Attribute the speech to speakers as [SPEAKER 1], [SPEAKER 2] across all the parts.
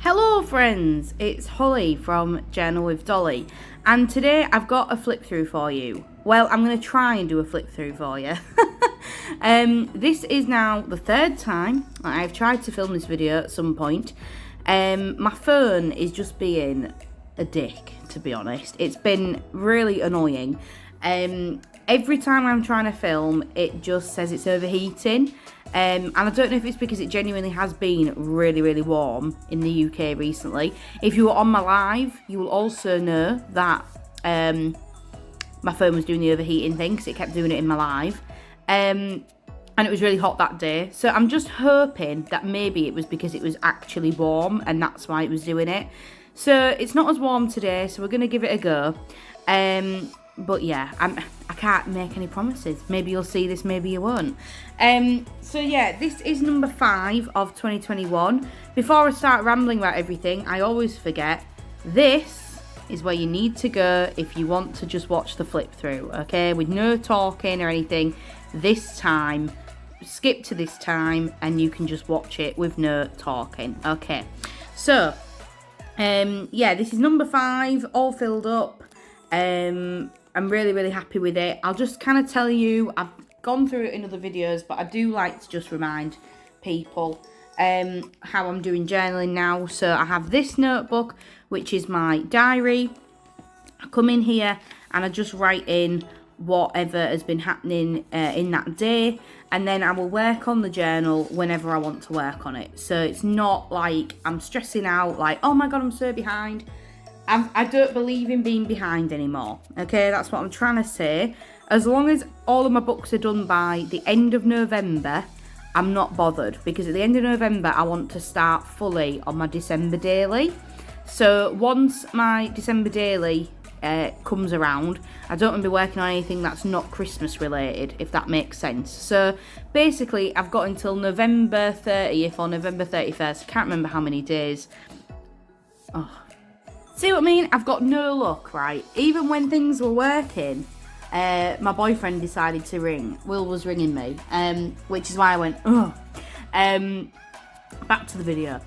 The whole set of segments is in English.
[SPEAKER 1] Hello friends, it's Holly from Journal with Dolly, and today I've got a flip through for you. Well, I'm going to try and do a flip through for you. This is now the third time I've tried to film this video at some point. My phone is just being a dick, to be honest. It's been really annoying. Every time I'm trying to film, it just says it's overheating. And I don't know if it's because it genuinely has been really, really warm in the UK recently. If you were on my live, you will also know that my phone was doing the overheating thing because it kept doing it in my live. And it was really hot that day. So I'm just hoping that maybe it was because it was actually warm and that's why it was doing it. So it's not as warm today, so we're going to give it a go. But yeah, I can't make any promises. Maybe you'll see this, maybe you won't. So yeah, this is number 5 of 2021. Before I start rambling about everything, I always forget, this is where you need to go if you want to just watch the flip through, okay? With no talking or anything. This time, skip to this time and you can just watch it with no talking, okay? So, yeah, this is number 5, all filled up. I'm really, really happy with it. I'll just kind of tell you, I've gone through it in other videos, but I do like to just remind people how I'm doing journaling now. So I have this notebook, which is my diary. I come in here and I just write in whatever has been happening in that day, and then I will work on the journal whenever I want to work on it. So it's not like I'm stressing out like, oh my god, I'm so behind. I don't believe in being behind anymore, okay? That's what I'm trying to say. As long as all of my books are done by the end of November, I'm not bothered, because at the end of November, I want to start fully on my December daily. So once my December daily comes around, I don't want to be working on anything that's not Christmas related, if that makes sense. So basically, I've got until November 30th or November 31st. I can't remember how many days. Oh. See what I mean? I've got no luck, right? Even when things were working, my boyfriend decided to ring. Will was ringing me, which is why I went, oh. Back to the video.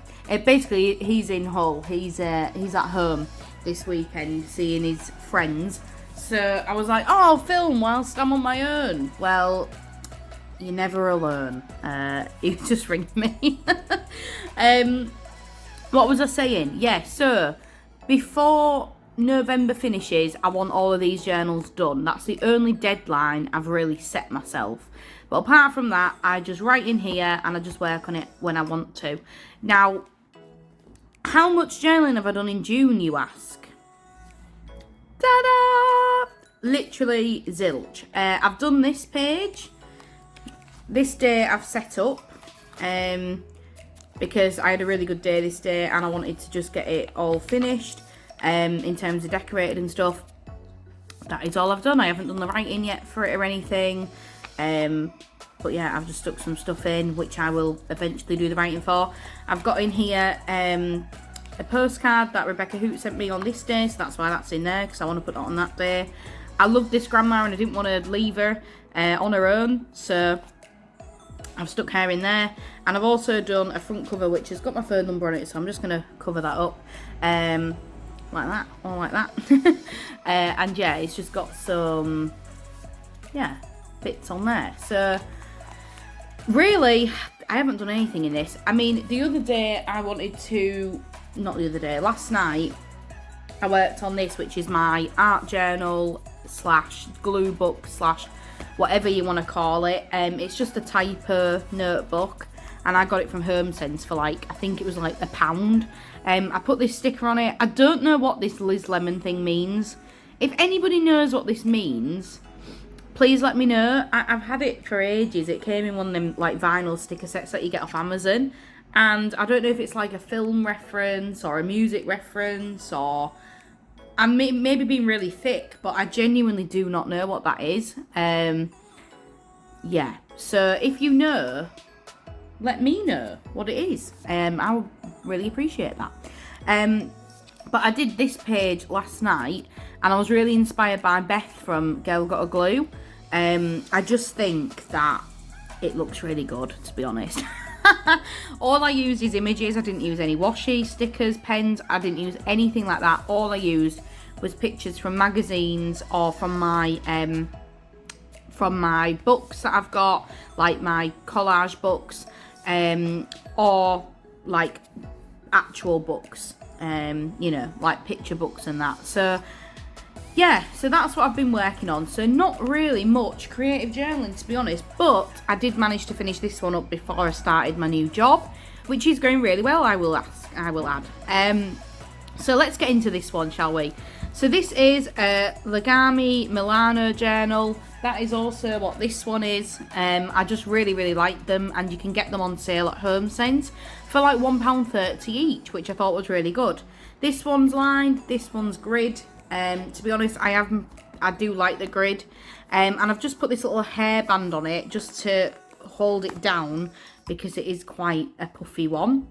[SPEAKER 1] Basically, he's in Hull. He's at home this weekend seeing his friends. So I was like, oh, I'll film whilst I'm on my own. Well, you're never alone. He was just ringing me. What was I saying? Yeah, so before November finishes, I want all of these journals done. That's the only deadline I've really set myself. But apart from that, I just write in here and I just work on it when I want to. Now, how much journaling have I done in June, you ask? Ta-da! Literally zilch. I've done this page. This day I've set up. Because I had a really good day this day and I wanted to just get it all finished in terms of decorated and stuff. That is all I've done. I haven't done the writing yet for it or anything. But yeah, I've just stuck some stuff in, which I will eventually do the writing for. I've got in here a postcard that Rebecca Hoot sent me on this day, so that's why that's in there, because I want to put that on that day. I love this grandma and I didn't want to leave her on her own, so I've stuck her in there. And I've also done a front cover which has got my phone number on it, so I'm just going to cover that up like that, or like that. And yeah, it's just got some, yeah, bits on there. So really, I haven't done anything in this. I mean, the other day I wanted to, not the other day, last night I worked on this, which is my art journal / glue book / whatever you want to call it. It's just a typo notebook, and I got it from HomeSense for like, I think it was like £1. I put this sticker on it. I don't know what this Liz Lemon thing means. If anybody knows what this means, please let me know. I've had it for ages. It came in one of them like vinyl sticker sets that you get off Amazon, and I don't know if it's like a film reference or a music reference, or I'm maybe being really thick, but I genuinely do not know what that is. Yeah, so if you know, let me know what it is. I would really appreciate that. But I did this page last night, and I was really inspired by Beth from Girl Got a Glue. I just think that it looks really good, to be honest. All I used is images. I didn't use any washi, stickers, pens. I didn't use anything like that. All I used was pictures from magazines or from my books that I've got, like my collage books, or like actual books, you know, like picture books and that. So yeah, so that's what I've been working on. So not really much creative journaling, to be honest, but I did manage to finish this one up before I started my new job, which is going really well, I will add. So let's get into this one, shall we? So this is a Legami Milano journal. That is also what this one is. I just really like them, and you can get them on sale at HomeSense for like £1.30 each, which I thought was really good. This one's lined, this one's grid. To be honest, I do like the grid, and I've just put this little hairband on it just to hold it down because it is quite a puffy one.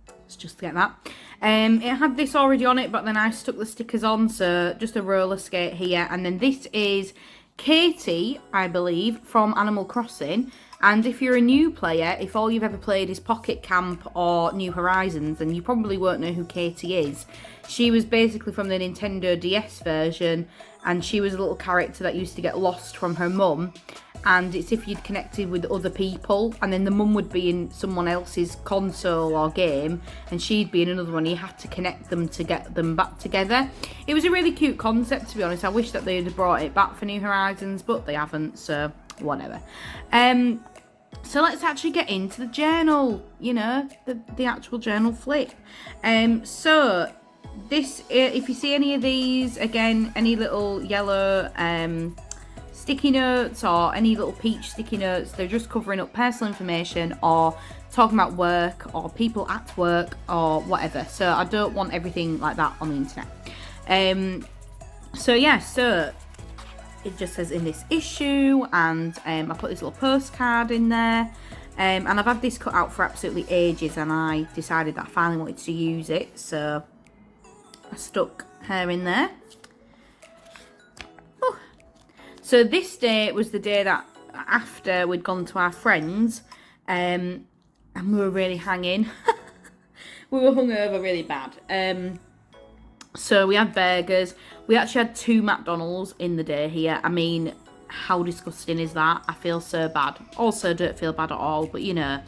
[SPEAKER 1] Let's just get that. It had this already on it, but then I stuck the stickers on, so just a roller skate here. And then this is Katie, I believe, from Animal Crossing. And if you're a new player, if all you've ever played is Pocket Camp or New Horizons, then you probably won't know who Katie is. She was basically from the Nintendo DS version, and she was a little character that used to get lost from her mum. And it's if you'd connected with other people, and then the mum would be in someone else's console or game, and she'd be in another one. You had to connect them to get them back together. It was a really cute concept, to be honest. I wish that they'd have brought it back for New Horizons, but they haven't, so whatever. So let's actually get into the journal, you know, the actual journal flip. So this, if you see any of these, again, any little yellow sticky notes or any little peach sticky notes, they're just covering up personal information or talking about work or people at work or whatever. So I don't want everything like that on the internet. So yeah, so it just says in this issue, and I put this little postcard in there, and I've had this cut out for absolutely ages, and I decided that I finally wanted to use it, so I stuck her in there. Oh. So this day was the day that after we'd gone to our friends, and we were really hanging. We were hungover really bad. So we had burgers. We actually had 2 McDonald's in the day here. I mean, how disgusting is that? I feel so bad. Also, don't feel bad at all, but you know.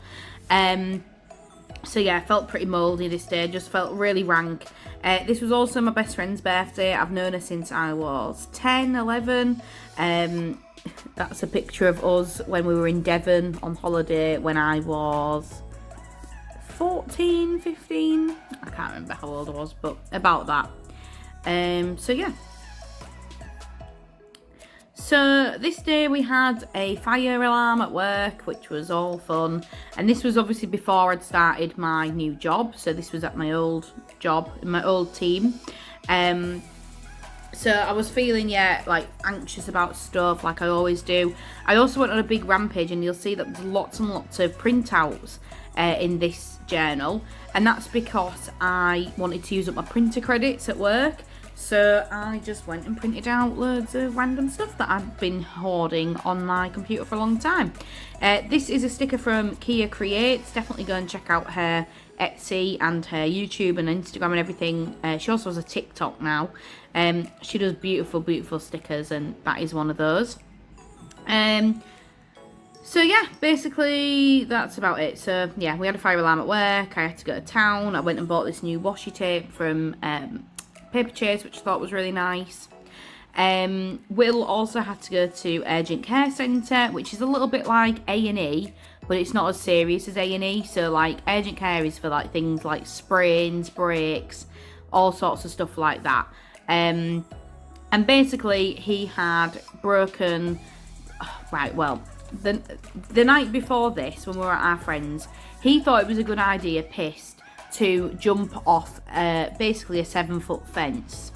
[SPEAKER 1] So yeah, I felt pretty mouldy this day. Just felt really rank. This was also my best friend's birthday. I've known her since I was 10, 11. That's a picture of us when we were in Devon on holiday when I was 14, 15. I can't remember how old I was, but about that. So yeah. So this day we had a fire alarm at work, which was all fun. And this was obviously before I'd started my new job. So this was at my old job, my old team. So I was feeling, yeah, like anxious about stuff like I always do. I also went on a big rampage, and you'll see that there's lots and lots of printouts in this journal. And that's because I wanted to use up my printer credits at work. So I just went and printed out loads of random stuff that I'd been hoarding on my computer for a long time. This is a sticker from Kia Creates. Definitely go and check out her Etsy and her YouTube and Instagram and everything. She also has a TikTok now. She does beautiful stickers, and that is one of those. So yeah, basically that's about it. So yeah, we had a fire alarm at work. I had to go to town. I went and bought this new washi tape from Paper Chase, which I thought was really nice. Will also had to go to Urgent Care Centre, which is a little bit like A&E, but it's not as serious as A&E. So like Urgent Care is for like things like sprains, breaks, all sorts of stuff like that. And basically he had broken, right, well, the night before this, when we were at our friends, he thought it was a good idea, pissed, to jump off basically a 7-foot fence.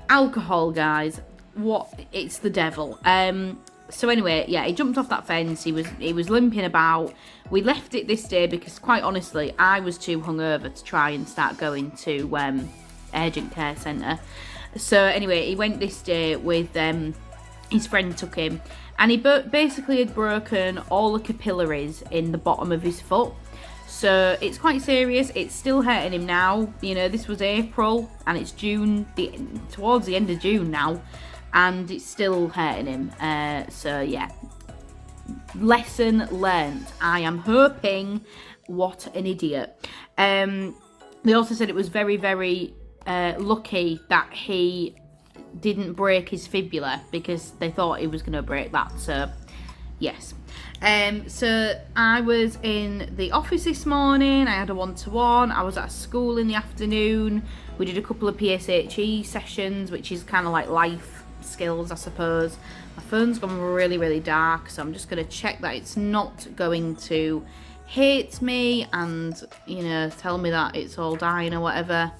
[SPEAKER 1] Alcohol, guys, it's the devil. So anyway, yeah, he jumped off that fence. He was limping about. We left it this day because, quite honestly, I was too hungover to try and start going to Urgent Care Centre. So anyway, he went this day with his friend took him, and he basically had broken all the capillaries in the bottom of his foot. So it's quite serious. It's still hurting him now. You know, this was April and it's June, towards the end of June now, and it's still hurting him. So yeah, lesson learnt. I am hoping. What an idiot. They also said it was very, very lucky that he didn't break his fibula, because they thought he was going to break that. So yes. So I was in the office this morning. I had a one-to-one. I was at school in the afternoon. We did a couple of PSHE sessions, which is kind of like life skills, I suppose. My phone's gone really, really dark, so I'm just going to check that it's not going to hate me and, you know, tell me that it's all dying or whatever.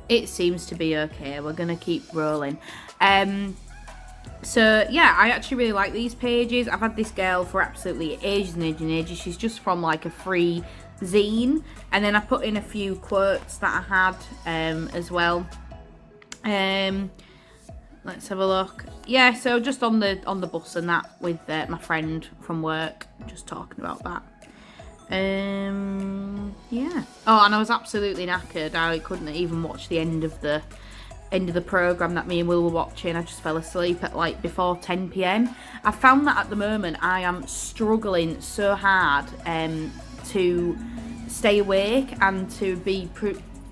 [SPEAKER 1] It seems to be okay. We're going to keep rolling. So yeah, I actually really like these pages. I've had this girl for absolutely ages and ages and ages. She's just from like a free zine, and then I put in a few quotes that I had as well. Let's have a look. Yeah, so just on the bus and that with my friend from work, just talking about that. Yeah. Oh, and I was absolutely knackered. I couldn't even watch the end of the program that me and Will were watching. I just fell asleep at like before 10 p.m. I found that at the moment I am struggling so hard to stay awake and to be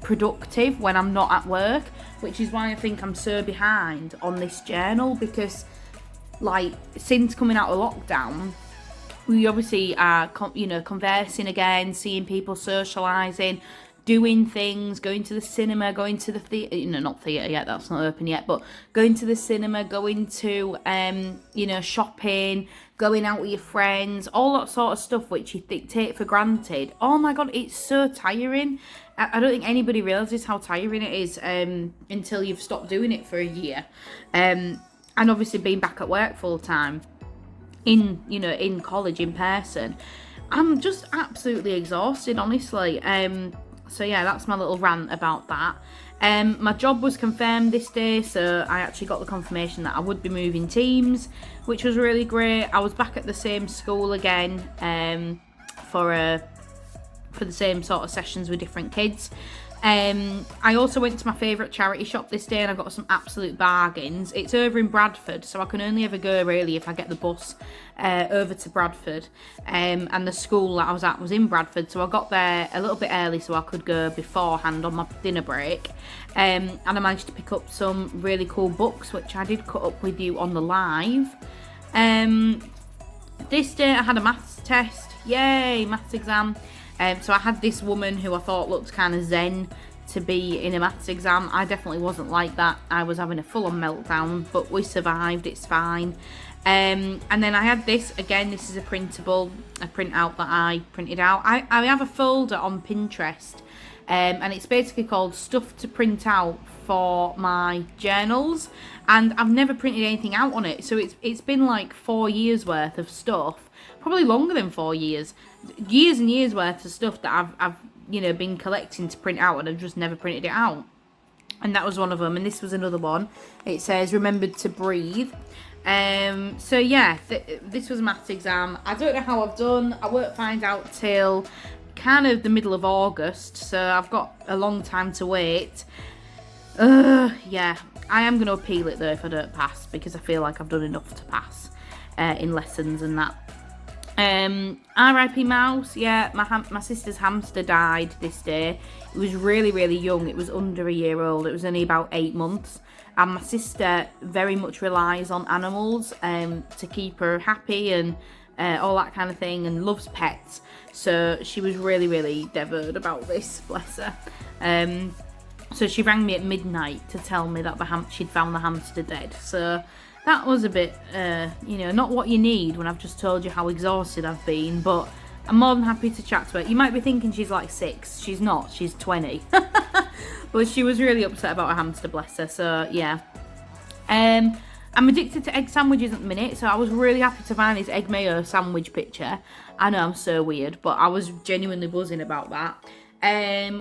[SPEAKER 1] productive when I'm not at work, which is why I think I'm so behind on this journal, because like since coming out of lockdown, we obviously are conversing again, seeing people, socialising, doing things, going to the cinema, going to the theatre, not theatre yet, that's not open yet, but going to the cinema, going to, shopping, going out with your friends, all that sort of stuff which you take for granted. Oh my God, it's so tiring. I don't think anybody realises how tiring it is until you've stopped doing it for a year. And obviously being back at work full time, in college, in person, I'm just absolutely exhausted, honestly. So yeah, that's my little rant about that. My job was confirmed this day, so I actually got the confirmation that I would be moving teams, which was really great. I was back at the same school again for the same sort of sessions with different kids. I also went to my favourite charity shop this day and I got some absolute bargains. It's over in Bradford, so I can only ever go really if I get the bus over to Bradford. And the school that I was at was in Bradford, so I got there a little bit early so I could go beforehand on my dinner break. And I managed to pick up some really cool books, which I did cut up with you on the live. This day I had a maths test. Yay, maths exam. So I had this woman who I thought looked kind of zen to be in a maths exam. I definitely wasn't like that. I was having a full-on meltdown, but we survived. It's fine. And then I had this. Again, this is a printout that I printed out. I have a folder on Pinterest, and it's basically called Stuff to Print Out for my journals. And I've never printed anything out on it. So it's been like 4 years worth of stuff. Probably longer than 4 years. Years and years worth of stuff that I've been collecting to print out, and I've just never printed it out. And that was one of them, and this was another one. It says remembered to breathe. So yeah, this was a maths exam. I don't know how I've done. I won't find out till kind of the middle of August, so I've got a long time to wait. Yeah, I am going to appeal it though if I don't pass, because I feel like I've done enough to pass in lessons and that. R.I.P. Mouse. Yeah, my sister's hamster died this day. It was really, really young. It was under a year old. It was only about 8 months. And my sister very much relies on animals to keep her happy and all that kind of thing, and loves pets. So she was really, really devastated about this, bless her. So she rang me at midnight to tell me that she'd found the hamster dead. So that was a bit, not what you need when I've just told you how exhausted I've been, but I'm more than happy to chat to her. You might be thinking she's like 6. She's not. She's 20. But she was really upset about her hamster, bless her. So, yeah. I'm addicted to egg sandwiches at the minute, so I was really happy to find this egg mayo sandwich picture. I know I'm so weird, but I was genuinely buzzing about that.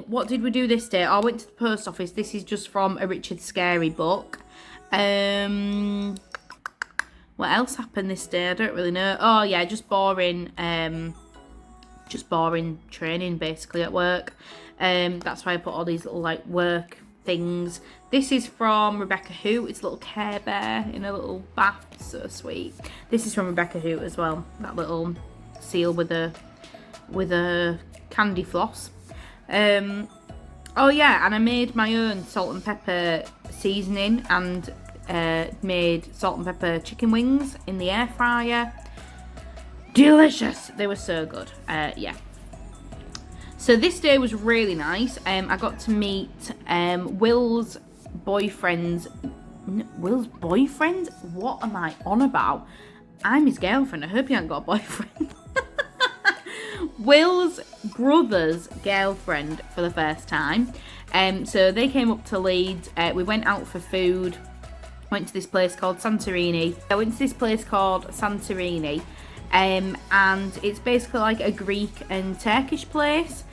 [SPEAKER 1] What did we do this day? I went to the post office. This is just from a Richard Scarey book. What else happened this day? I don't really know. Oh yeah, just boring training basically at work. That's why I put all these little like work things. This is from Rebecca Hoot. It's a little Care Bear in a little bath. So sweet. This is from Rebecca Hoot as well. That little seal with a candy floss. Oh yeah, and I made my own salt and pepper seasoning and made salt and pepper chicken wings in the air fryer. Delicious. They were so good. Yeah. So this day was really nice. I got to meet Will's boyfriend. What am I on about? I'm his girlfriend. I hope he hasn't got a boyfriend. Will's brother's girlfriend for the first time. So they came up to Leeds. We went out for food. Went to this place called Santorini. And it's basically like a Greek and Turkish place.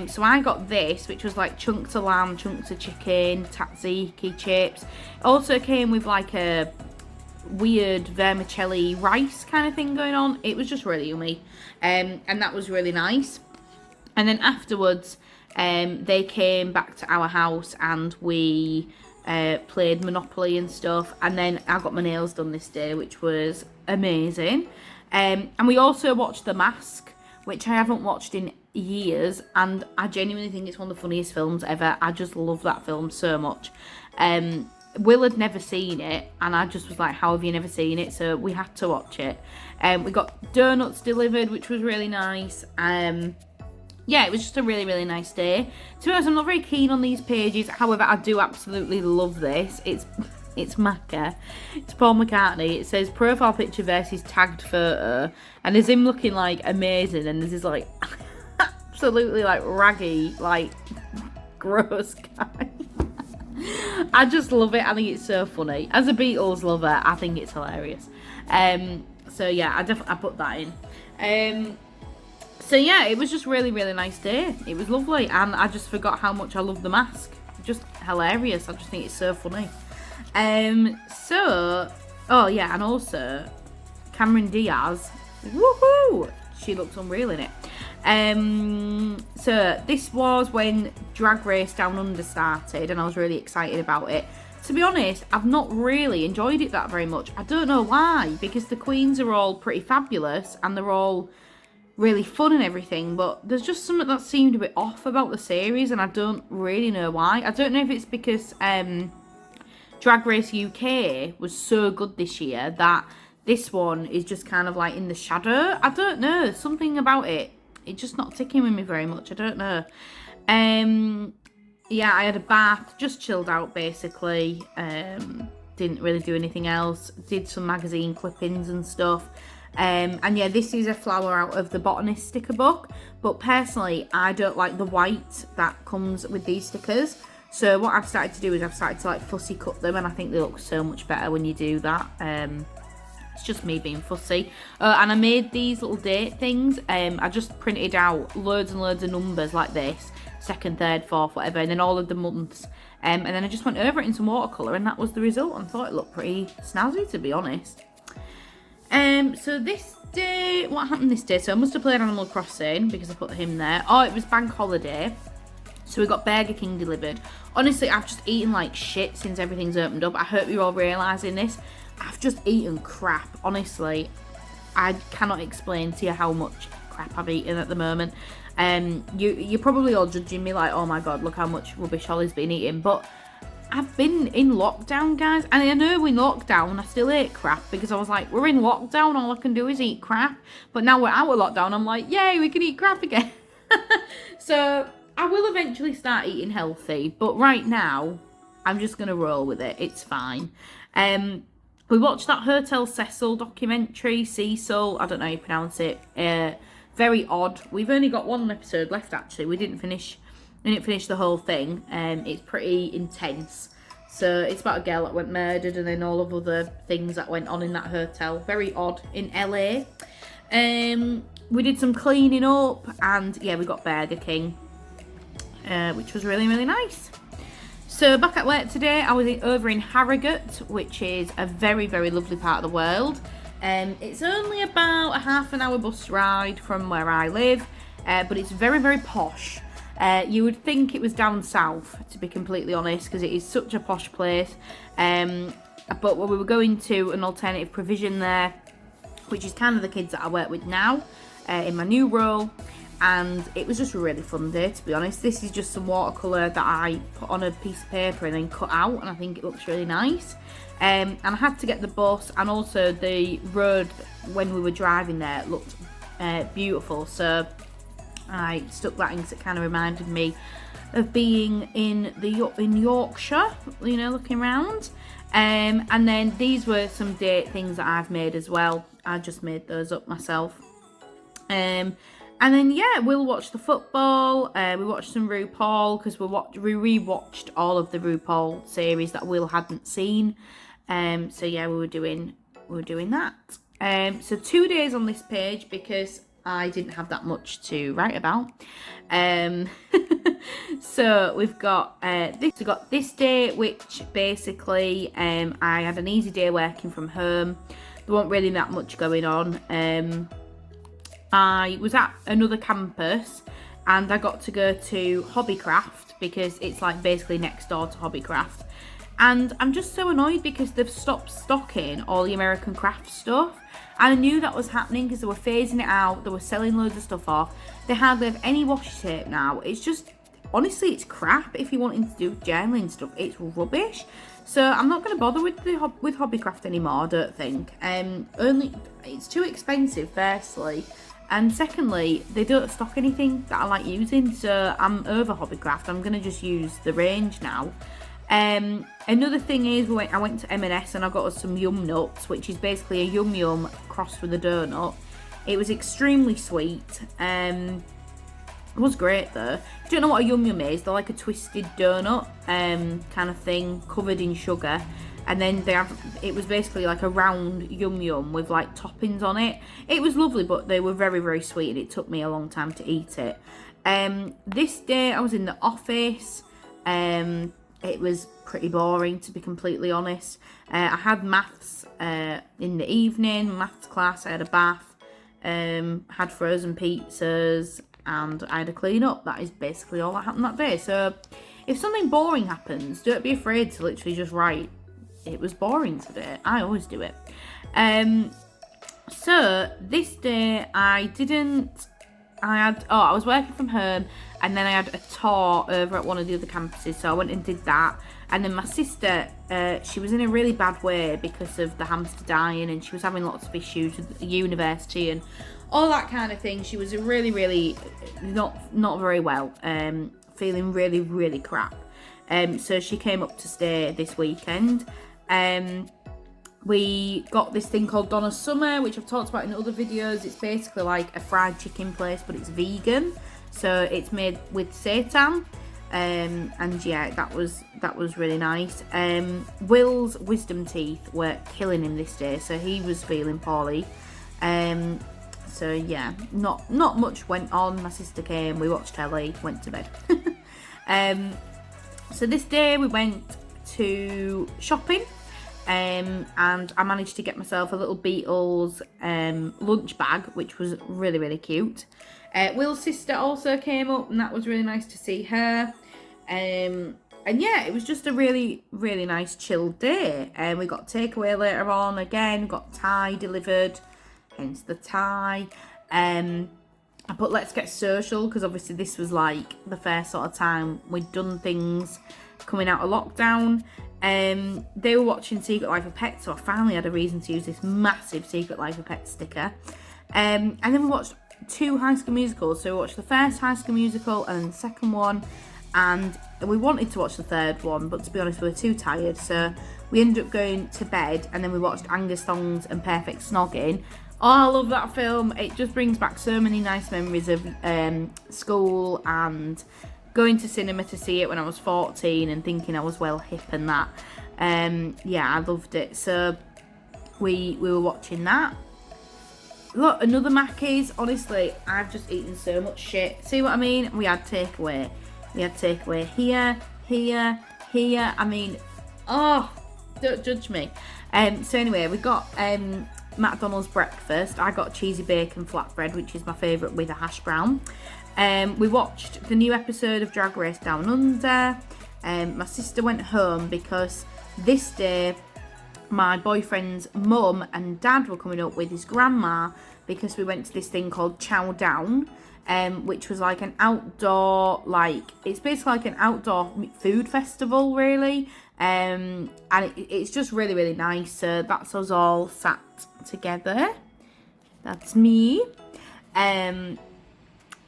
[SPEAKER 1] So I got this, which was like chunks of lamb, chunks of chicken, tzatziki chips. It also came with like a weird vermicelli rice kind of thing going on. It was just really yummy. And that was really nice. And then afterwards, they came back to our house and we played Monopoly and stuff. And then I got my nails done this day, which was amazing. And we also watched The Mask, which I haven't watched in years, and I genuinely think it's one of the funniest films ever. I just love that film so much. Will had never seen it, and I just was like, how have you never seen it? So we had to watch it. We got donuts delivered, which was really nice. Yeah, it was just a really, really nice day. To be honest, I'm not very keen on these pages. However, I do absolutely love this. It's Macca. It's Paul McCartney. It says profile picture versus tagged photo, and there's him looking like amazing, and there's this like absolutely like raggy, like gross guy. I just love it. I think it's so funny. As a Beatles lover, I think it's hilarious. So yeah, I put that in. So yeah, it was just really, really nice day. It was lovely, and I just forgot how much I love The Mask. Just hilarious. I just think it's so funny. Oh yeah, and also Cameron Diaz, woohoo! She looks unreal in it. So this was when Drag Race Down Under started, and I was really excited about it. To be honest, I've not really enjoyed it that very much. I don't know why, because the queens are all pretty fabulous and they're all really fun and everything, but there's just something that seemed a bit off about the series, and I don't really know why. I don't know if it's because Drag Race UK was so good this year that this one is just kind of like in the shadow. I don't know, something about it. It's just not ticking with me very much. I don't know. Yeah, I had a bath, just chilled out basically. Didn't really do anything else. Did some magazine clippings and stuff. And yeah, this is a flower out of the Botanist sticker book. But personally, I don't like the white that comes with these stickers. So what I've started to do is I've started to like fussy cut them, and I think they look so much better when you do that. It's just me being fussy. And I made these little date things. I just printed out loads and loads of numbers like this. 2nd, 3rd, 4th, whatever. And then all of the months. And then I just went over it in some watercolour, and that was the result. And thought it looked pretty snazzy, to be honest. So this day, what happened this day? So I must have played Animal Crossing because I put him there. Oh, it was bank holiday. So we got Burger King delivered. Honestly, I've just eaten like shit since everything's opened up. I hope you're all realising this. I've just eaten crap. Honestly, I cannot explain to you how much crap I've eaten at the moment. You're probably all judging me like, oh my god, look how much rubbish Holly's been eating. But I've been in lockdown, guys. And I know in lockdown, I still ate crap because I was like, we're in lockdown, all I can do is eat crap. But now we're out of lockdown, I'm like, yay, we can eat crap again. So I will eventually start eating healthy, but right now, I'm just going to roll with it. It's fine. We watched that Hotel Cecil documentary, Cecil, I don't know how you pronounce it. Very odd. We've only got one episode left, actually. We didn't finish the whole thing. It's pretty intense. So it's about a girl that went murdered and then all of other things that went on in that hotel. Very odd. In LA. We did some cleaning up, and yeah, we got Burger King. Which was really, really nice. So back at work today, I was over in Harrogate, which is a very, very lovely part of the world. It's only about a half an hour bus ride from where I live, but it's very, very posh. You would think it was down south, to be completely honest, because it is such a posh place. But we were going to an alternative provision there, which is kind of the kids that I work with now in my new role. And it was just a really fun day, to be honest. This is just some watercolour that I put on a piece of paper and then cut out, and I think it looks really nice. And I had to get the bus, and also the road when we were driving there looked beautiful, so I stuck that in because it kind of reminded me of being in Yorkshire, you know, looking around. And then these were some date things that I've made as well. I just made those up myself. And then, yeah, we'll watch the football. We watched some RuPaul because we rewatched all of the RuPaul series that Will hadn't seen. So yeah, we were doing that. So 2 days on this page because I didn't have that much to write about. So we've got this day, which basically I had an easy day working from home. There wasn't really that much going on. I was at another campus and I got to go to Hobbycraft because it's like basically next door to Hobbycraft. And I'm just so annoyed because they've stopped stocking all the American craft stuff. And I knew that was happening because they were phasing it out. They were selling loads of stuff off. They hardly have any washi tape now. It's just, honestly, it's crap. If you're wanting to do journaling stuff, it's rubbish. So I'm not going to bother with Hobbycraft anymore, I don't think. Only it's too expensive, firstly. And secondly, they don't stock anything that I like using, so I'm over Hobbycraft. I'm going to just use the range now. Another thing is, I went to M&S and I got us some Yum Nuts, which is basically a Yum Yum crossed with a donut. It was extremely sweet. It was great though. If you don't know what a Yum Yum is, they're like a twisted donut kind of thing, covered in sugar. And then it was basically like a round Yum Yum with like toppings on it. It was lovely, but they were very, very sweet and it took me a long time to eat it. This day I was in the office. It was pretty boring, to be completely honest. I had maths in the evening, maths class, I had a bath, had frozen pizzas, and I had a clean up. That is basically all that happened that day. So if something boring happens, don't be afraid to literally just write, it was boring today. I always do it. So this day I was working from home, and then I had a tour over at one of the other campuses, so I went and did that. And then my sister, she was in a really bad way because of the hamster dying, and she was having lots of issues with the university and all that kind of thing. She was really, really not very well, feeling really, really crap. So she came up to stay this weekend. We got this thing called Donna's Summer, which I've talked about in other videos. It's basically like a fried chicken place, but it's vegan. So it's made with seitan. And yeah, that was really nice. Will's wisdom teeth were killing him this day, so he was feeling poorly. So yeah, not much went on. My sister came, we watched telly, went to bed. So this day we went to shopping. And I managed to get myself a little Beatles lunch bag, which was really, really cute. Will's sister also came up, and that was really nice to see her. And yeah, it was just a really, really nice chilled day. We got takeaway later on again, got Thai delivered, hence the Thai. I put Let's Get Social because obviously this was like the first sort of time we'd done things coming out of lockdown. They were watching Secret Life of Pets, so I finally had a reason to use this massive Secret Life of Pets sticker. And then we watched 2 High School Musicals. So we watched the first High School Musical and then the second one, and we wanted to watch the third one, but to be honest we were too tired, so we ended up going to bed. And then we watched Angus Thongs and Perfect Snogging. Oh, I love that film. It just brings back so many nice memories of school and going to cinema to see it when I was 14 and thinking I was well hip and that. Yeah, I loved it. So we were watching that. Look, another Mackey's. Honestly, I've just eaten so much shit. See what I mean? We had takeaway. We had takeaway here, here. I mean, oh, don't judge me. So anyway, we got McDonald's breakfast. I got cheesy bacon flatbread, which is my favourite, with a hash brown. We watched the new episode of Drag Race Down Under. My sister went home because this day my boyfriend's mum and dad were coming up with his grandma, because we went to this thing called Chow Down, which was like an outdoor, it's basically like an outdoor food festival, really. And it's just really, really nice. So that's us all sat together. That's me. And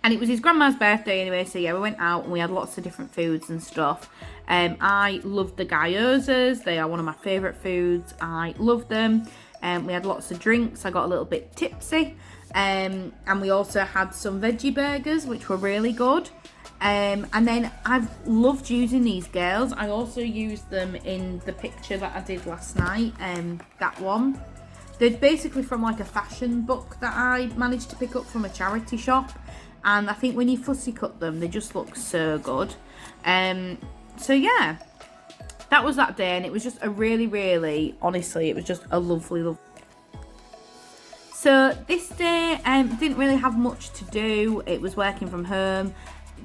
[SPEAKER 1] it was his grandma's birthday anyway, so yeah, we went out and we had lots of different foods and stuff. I loved the gyozas. They are one of my favourite foods. I love them. We had lots of drinks. I got a little bit tipsy. And we also had some veggie burgers, which were really good. And then I've loved using these girls. I also used them in the picture that I did last night. That one. They're basically from like a fashion book that I managed to pick up from a charity shop. And I think when you fussy cut them, they just look so good. So yeah, that was that day, and it was just a really, really, honestly, it was just a lovely. So this day, didn't really have much to do. It was working from home.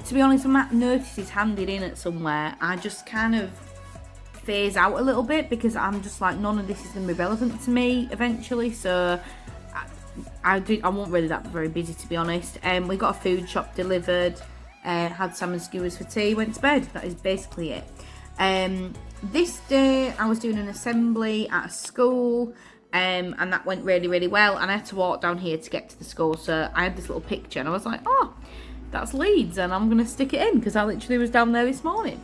[SPEAKER 1] To be honest, when Matt notices handed in at somewhere, I just kind of phase out a little bit, because I'm just like, none of this is going to be relevant to me eventually. So I wasn't really that very busy, to be honest. We got a food shop delivered, had salmon skewers for tea, went to bed. That is basically it. This day I was doing an assembly at a school, and that went really, really well. And I had to walk down here to get to the school, so I had this little picture, and I was like, oh, that's Leeds, and I'm gonna stick it in, because I literally was down there this morning.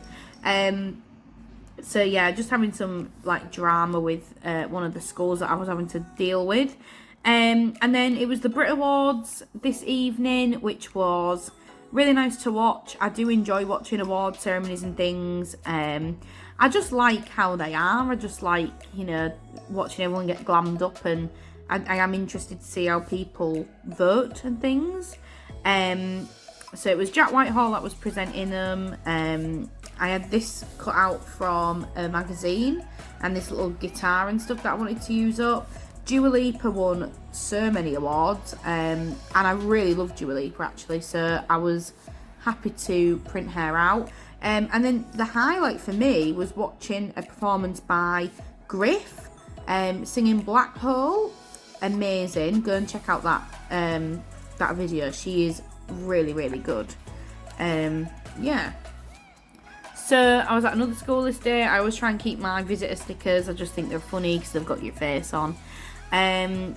[SPEAKER 1] So yeah, just having some like drama with one of the schools that I was having to deal with. And then it was the Brit Awards this evening, which was really nice to watch. I do enjoy watching award ceremonies and things. I just like how they are. I just like, watching everyone get glammed up, and I am interested to see how people vote and things. So it was Jack Whitehall that was presenting them. I had this cut out from a magazine, and this little guitar and stuff that I wanted to use up. Dua Lipa won so many awards, and I really love Dua Lipa actually, so I was happy to print her out. And then the highlight for me was watching a performance by Griff, singing Black Hole. Amazing. Go and check out that video. She is really, really good. Yeah. So I was at another school this day. I always try and keep my visitor stickers. I just think they're funny because they've got your face on. And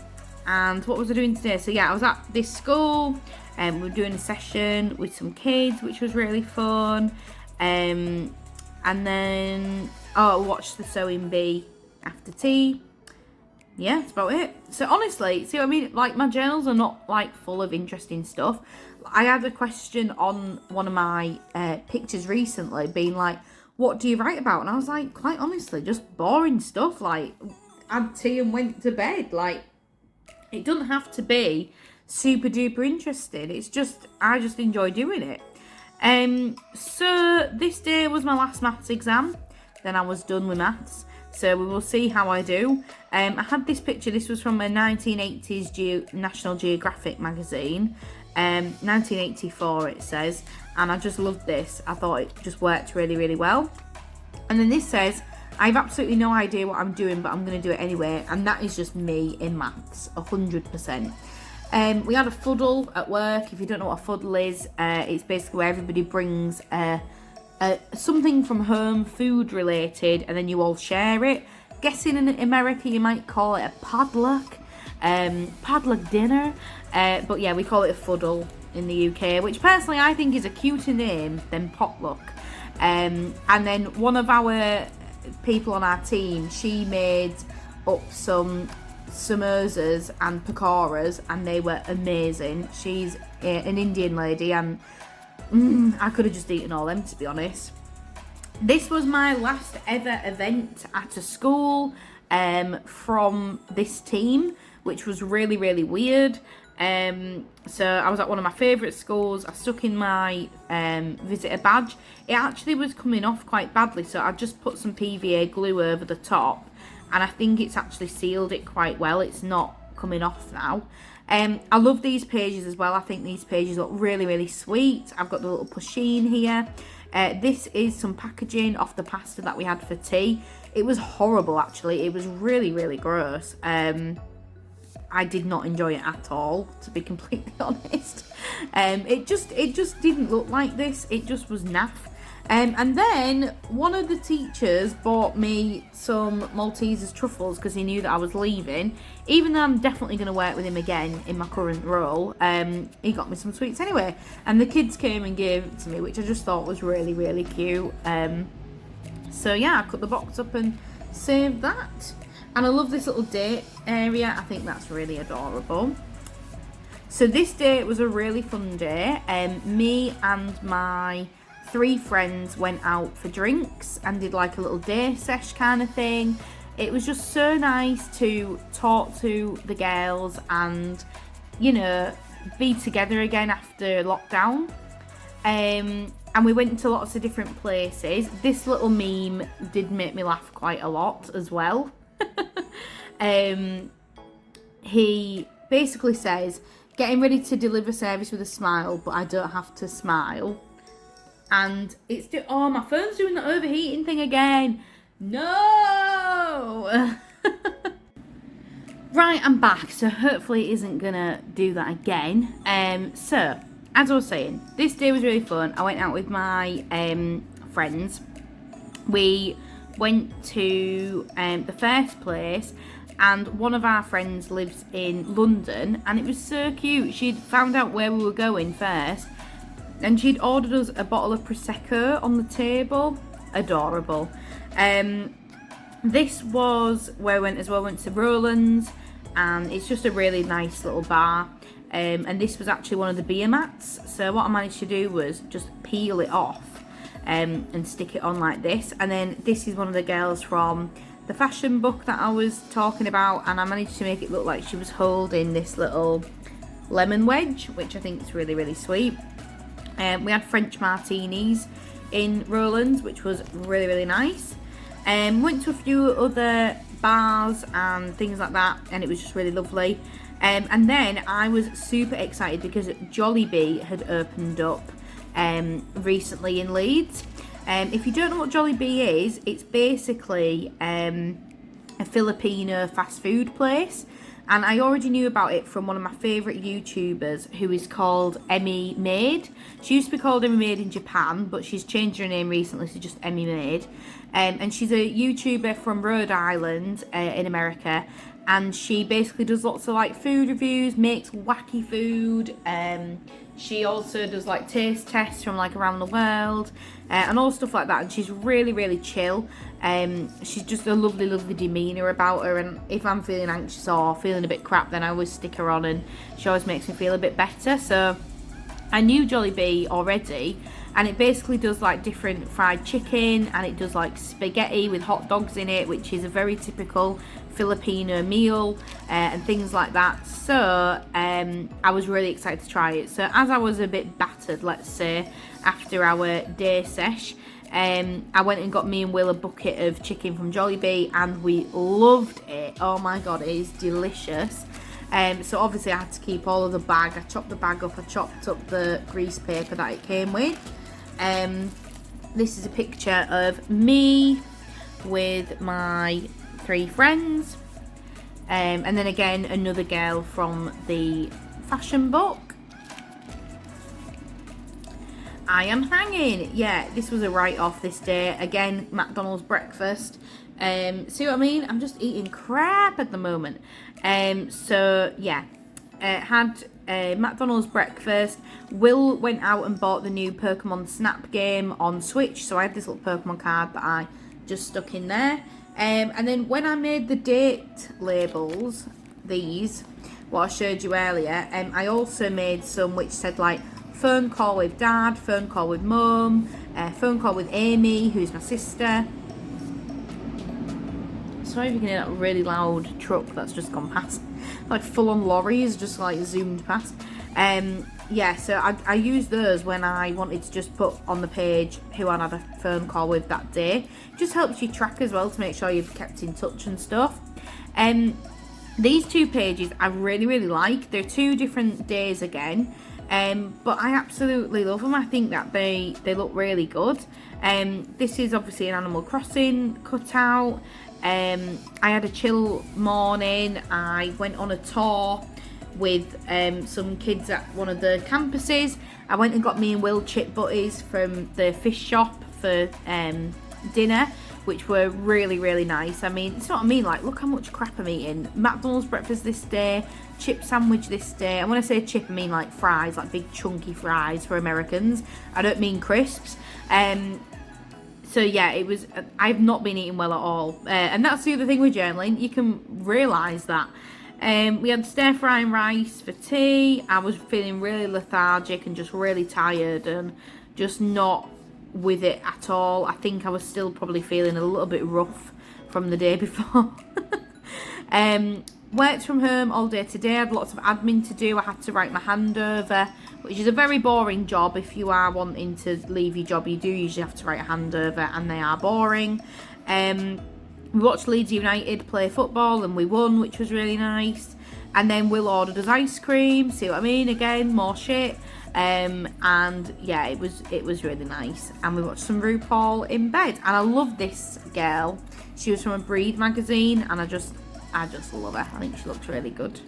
[SPEAKER 1] what was I doing today? So yeah, I was at this school, and we were doing a session with some kids, which was really fun. And then I watched the Sewing Bee after tea. Yeah, that's about it. So honestly, see what I mean? Like, my journals are not like full of interesting stuff. I had a question on one of my pictures recently, being like, what do you write about? And I was like, quite honestly, just boring stuff. Like, had tea and went to bed. Like, it doesn't have to be super duper interesting. It's just, I just enjoy doing it. So this day was my last maths exam. Then I was done with maths. So we will see how I do. I had this picture. This was from a 1980s National Geographic magazine. 1984 it says. And I just loved this. I thought it just worked really, really well. And then this says, I have absolutely no idea what I'm doing, but I'm going to do it anyway. And that is just me in maths, 100%. We had a fuddle at work. If you don't know what a fuddle is, it's basically where everybody brings something from home, food related, and then you all share it. Guessing in America you might call it a potluck, potluck dinner. But yeah, we call it a fuddle in the UK, which personally I think is a cuter name than potluck. And then one of our people on our team, she made up some samosas and pakoras, and they were amazing. She's an Indian lady, and I could have just eaten all them, to be honest. This was my last ever event at a school from this team, which was really, really weird. So I was at one of my favourite schools. I stuck in my visitor badge. It actually was coming off quite badly, so I just put some PVA glue over the top, and I think it's actually sealed it quite well. It's not coming off now. I love these pages as well. I think these pages look really, really sweet. I've got the little pusheen here. This is some packaging off the pasta that we had for tea. It was horrible, actually. It was really, really gross. I did not enjoy it at all, to be completely honest. It just didn't look like this. It just was naff. And then one of the teachers bought me some Maltesers truffles because he knew that I was leaving. Even though I'm definitely going to work with him again in my current role, he got me some sweets anyway. And the kids came and gave it to me, which I just thought was really, really cute. So yeah, I cut the box up and saved that. And I love this little date area. I think that's really adorable. So this day was a really fun day. Me and my 3 friends went out for drinks and did like a little day sesh kind of thing. It was just so nice to talk to the girls and, you know, be together again after lockdown. And we went to lots of different places. This little meme did make me laugh quite a lot as well. He basically says, getting ready to deliver service with a smile, but I don't have to smile. And it's oh, my phone's doing the overheating thing again. No. Right, I'm back, so hopefully it isn't gonna do that again. So as I was saying, this day was really fun. I went out with my friends. We went to the first place, and one of our friends lives in London, and it was so cute. She'd found out where we were going first, and she'd ordered us a bottle of Prosecco on the table. Adorable. This was where we went as well. Went to Roland's, and it's just a really nice little bar. And this was actually one of the beer mats. So what I managed to do was just peel it off and stick it on like this. And then this is one of the girls from the fashion book that I was talking about, and I managed to make it look like she was holding this little lemon wedge, which I think is really, really sweet. We had French martinis in Roland's, which was really, really nice. Went to a few other bars and things like that, and it was just really lovely. And then I was super excited because Jollibee had opened up recently in Leeds. If you don't know what Jollibee is, it's basically a Filipino fast food place. And I already knew about it from one of my favourite YouTubers, who is called Emmy Made. She used to be called Emmy Made in Japan, but she's changed her name recently to just Emmy Made. And she's a YouTuber from Rhode Island in America. And she basically does lots of like food reviews, makes wacky food. She also does like taste tests from like around the world and all stuff like that. And she's really, really chill. She's just a lovely, lovely demeanour about her. And if I'm feeling anxious or feeling a bit crap, then I always stick her on, and she always makes me feel a bit better. So I knew Jollibee already. And it basically does like different fried chicken, and it does like spaghetti with hot dogs in it, which is a very typical Filipino meal, and things like that. So I was really excited to try it. So as I was a bit battered, let's say, after our day sesh, I went and got me and Will a bucket of chicken from Jollibee, and we loved it. Oh my god, it is delicious. So obviously I had to keep all of the bag. I chopped the bag up, I chopped up the grease paper that it came with. This is a picture of me with my 3 friends, and then again another girl from the fashion book. I am hanging. Yeah, this was a write-off this day. Again, McDonald's breakfast. See what I mean? I'm just eating crap at the moment. So yeah, had McDonald's breakfast. Will went out and bought the new Pokemon Snap game on Switch, so I had this little Pokemon card that I just stuck in there. And then when I made the date labels, these, what I showed you earlier, I also made some which said like phone call with dad, phone call with mum, phone call with Amy, who's my sister. Sorry if you can hear that really loud truck that's just gone past. like full-on lorries just like zoomed past. Yeah, so I used those when I wanted to just put on the page who I'd had a phone call with that day. Just helps you track as well to make sure you've kept in touch and stuff. These two pages I really like. They're 2 different days again, but I absolutely love them. I think that they look really good. This is obviously an Animal Crossing cutout. I had a chill morning. I went on a tour with some kids at one of the campuses. I went and got me and Will chip butties from the fish shop for dinner, which were really nice. I mean, it's not what I mean, like, look how much crap I'm eating. McDonald's breakfast this day, chip sandwich this day, and when I say chip I mean like fries, like big chunky fries for Americans. I don't mean crisps. So yeah, it was, I've not been eating well at all, and that's the other thing with journaling, you can realise that. We had stir frying rice for tea. I was feeling really lethargic and just really tired and just not with it at all. I think I was still probably feeling a little bit rough from the day before. Worked from home all day today. I had lots of admin to do. I had to write my handover, which is a very boring job. If you are wanting to leave your job, you do usually have to write a handover, and they are boring. We watched Leeds United play football and we won, which was really nice. And then Will ordered us ice cream. See what I mean? Again, more shit. And yeah, it was really nice. And we watched some RuPaul in bed. And I love this girl. She was from a Breathe magazine, and I just love her. I think she looks really good.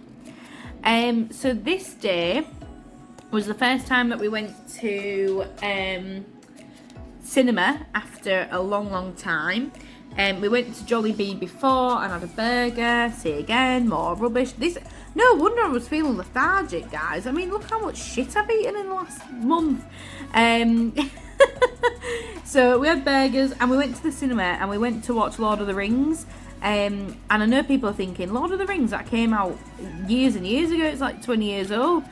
[SPEAKER 1] So this day was the first time that we went to cinema after a long time. We went to Jollibee before and had a burger. See again, more rubbish. No wonder I was feeling lethargic, guys. I mean, look how much shit I've eaten in the last month. So we had burgers and we went to the cinema and we went to watch Lord of the Rings. And I know people are thinking, Lord of the Rings, that came out years and years ago. It's like 20 years old.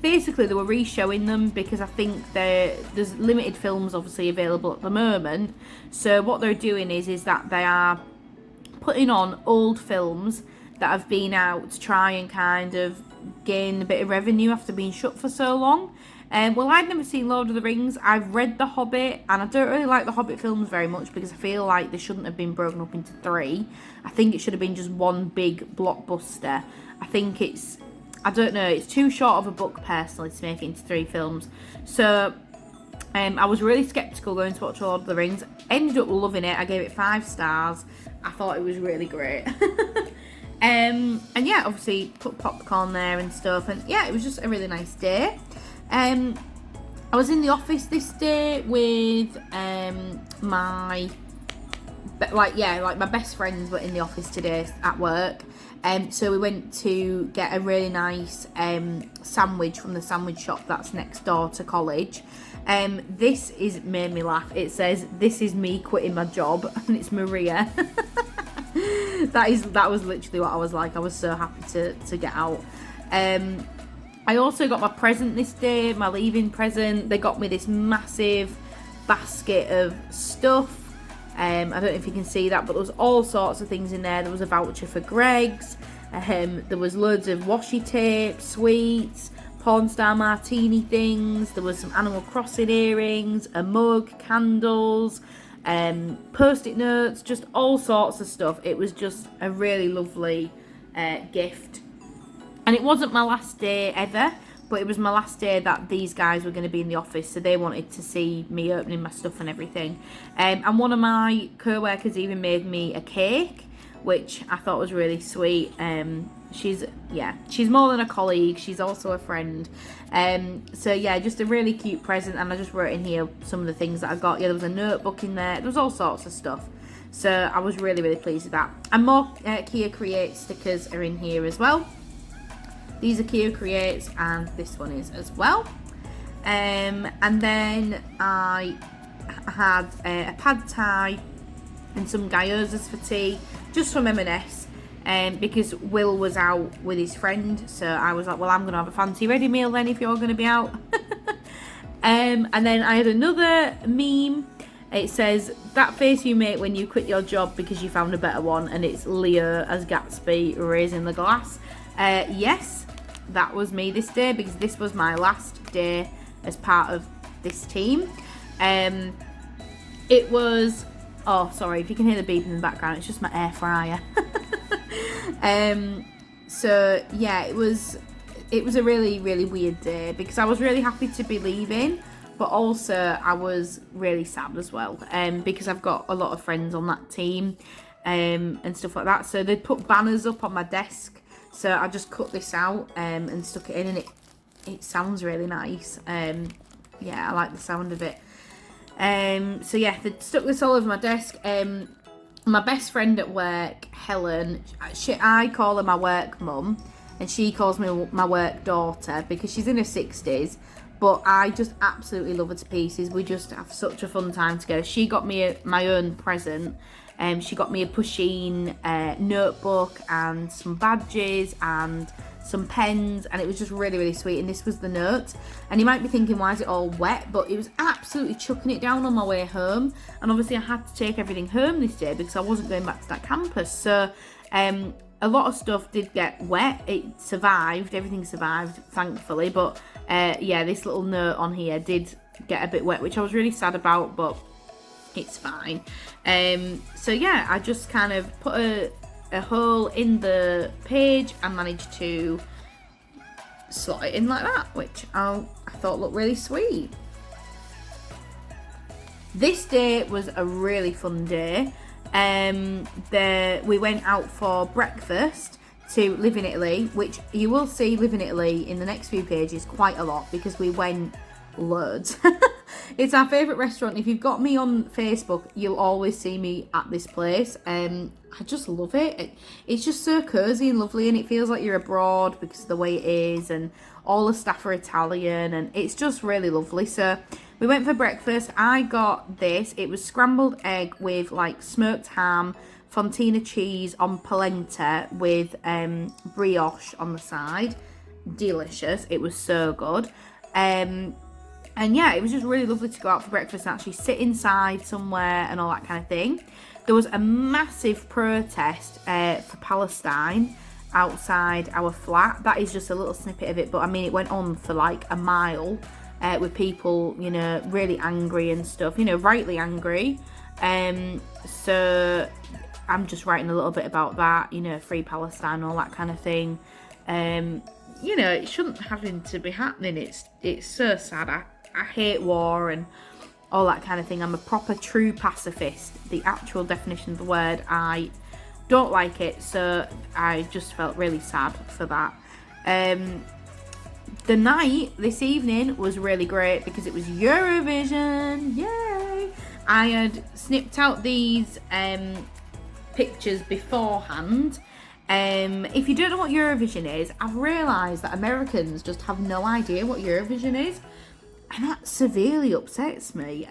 [SPEAKER 1] Basically, they were re-showing them because I think there's limited films obviously available at the moment. So what they're doing is that they are putting on old films that have been out to try and kind of gain a bit of revenue after being shut for so long. Well, I'd never seen Lord of the Rings. I've read The Hobbit, and I don't really like the Hobbit films very much because I feel like they shouldn't have been broken up into 3. I think it should have been just one big blockbuster. I think I don't know, it's too short of a book personally to make it into 3 films. So I was really sceptical going to watch Lord of the Rings. Ended up loving it. I gave it 5 stars. I thought it was really great. And yeah, obviously put popcorn there and stuff. And yeah, it was just a really nice day. I was in the office this day with my best friends were in the office today at work. So we went to get a really nice sandwich from the sandwich shop that's next door to college. This is made me laugh. It says, "This is me quitting my job," and it's Maria. That was literally what I was like. I was so happy to get out. I also got my present this day, my leaving present. They got me this massive basket of stuff. I don't know if you can see that, but there was all sorts of things in there. There was a voucher for Greg's. There was loads of washi tape, sweets, porn star martini things. There was some Animal Crossing earrings, a mug, candles, post-it notes, just all sorts of stuff. It was just a really lovely gift. And it wasn't my last day ever, but it was my last day that these guys were going to be in the office, so they wanted to see me opening my stuff and everything. And one of my co-workers even made me a cake, which I thought was really sweet. She's more than a colleague, she's also a friend. So yeah, just a really cute present, and I just wrote in here some of the things that I got. Yeah, there was a notebook in there, there was all sorts of stuff. So I was really pleased with that. And more Kia Create stickers are in here as well. These are Kia Creates, and this one is as well. And then I had a pad thai and some gyozas for tea, just from M&S, because Will was out with his friend. So I was like, well, I'm going to have a fancy ready meal then if you're going to be out. And then I had another meme. It says, that face you make when you quit your job because you found a better one, and it's Leo as Gatsby raising the glass. Yes, that was me this day, because this was my last day as part of this team. It was, oh sorry if you can hear the beep in the background, it's just my air fryer. So yeah, it was a really, really weird day, because I was really happy to be leaving, but also I was really sad as well, because I've got a lot of friends on that team, and stuff like that. So they'd put banners up on my desk, so I just cut this out and stuck it in, and it sounds really nice. Yeah, I like the sound of it. So yeah, they stuck this all over my desk. My best friend at work, Helen, I call her my work mum, and she calls me my work daughter, because she's in her 60s, but I just absolutely love her to pieces. We just have such a fun time together. She got me my own present. She got me a Pusheen notebook and some badges and some pens, and it was just really, really sweet. And this was the note, and you might be thinking, why is it all wet? But it was absolutely chucking it down on my way home, and obviously I had to take everything home this day because I wasn't going back to that campus. So a lot of stuff did get wet. It survived, everything survived, thankfully, but yeah, this little note on here did get a bit wet, which I was really sad about, but it's fine. So yeah, I just kind of put a hole in the page and managed to slot it in like that, which I thought looked really sweet. This day was a really fun day. We went out for breakfast to Live in Italy, which you will see Live in Italy in the next few pages quite a lot, because we went loads. It's our favourite restaurant. If you've got me on Facebook, you'll always see me at this place. I just love it. It's just so cosy and lovely, and it feels like you're abroad because of the way it is, and all the staff are Italian, and it's just really lovely. So we went for breakfast. I got this. It was scrambled egg with like smoked ham, fontina cheese on polenta with brioche on the side. Delicious. It was so good. And yeah, it was just really lovely to go out for breakfast and actually sit inside somewhere and all that kind of thing. There was a massive protest for Palestine outside our flat. That is just a little snippet of it, but I mean, it went on for like a mile with people, you know, really angry and stuff, you know, rightly angry. So I'm just writing a little bit about that, you know, free Palestine, all that kind of thing. You know, it shouldn't having to be happening. It's so sad. I hate war and all that kind of thing. I'm a proper true pacifist. The actual definition of the word, I don't like it, so I just felt really sad for that. The night this evening was really great because it was Eurovision. Yay! I had snipped out these pictures beforehand. If you don't know what Eurovision is, I've realised that Americans just have no idea what Eurovision is. And that severely upsets me,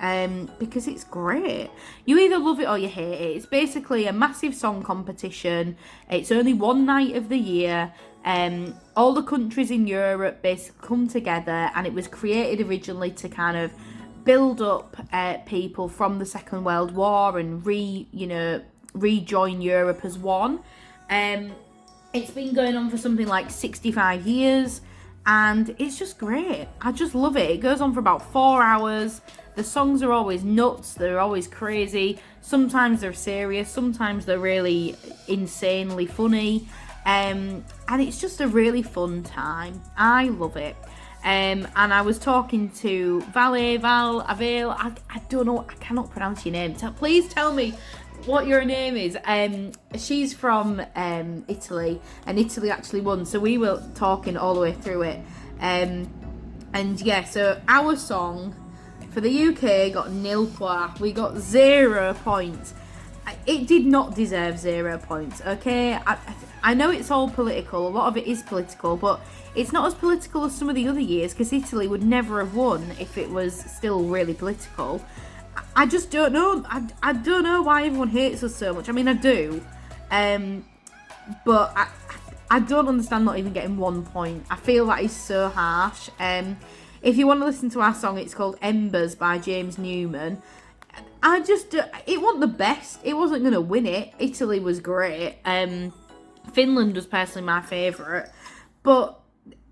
[SPEAKER 1] because it's great. You either love it or you hate it. It's basically a massive song competition. It's only one night of the year. All the countries in Europe basically come together, and it was created originally to kind of build up people from the Second World War and rejoin Europe as one. It's been going on for something like 65 years. And it's just great. I just love it. It goes on for about 4 hours. The songs are always nuts. They're always crazy. Sometimes they're serious. Sometimes they're really insanely funny. And it's just a really fun time. I love it. And I was talking to Avail. I don't know. I cannot pronounce your name. Please tell me what your name is. She's from Italy, and Italy actually won, so we were talking all the way through it. And yeah, so our song for the UK got nil points. We got 0 points. It did not deserve 0 points, okay? I know it's all political, a lot of it is political, but it's not as political as some of the other years, because Italy would never have won if it was still really political. I just don't know. I don't know why everyone hates us so much. I mean, I do. But I don't understand not even getting 1 point. I feel that is so harsh. If you want to listen to our song, it's called Embers by James Newman. it wasn't the best. It wasn't going to win it. Italy was great. Finland was personally my favourite. But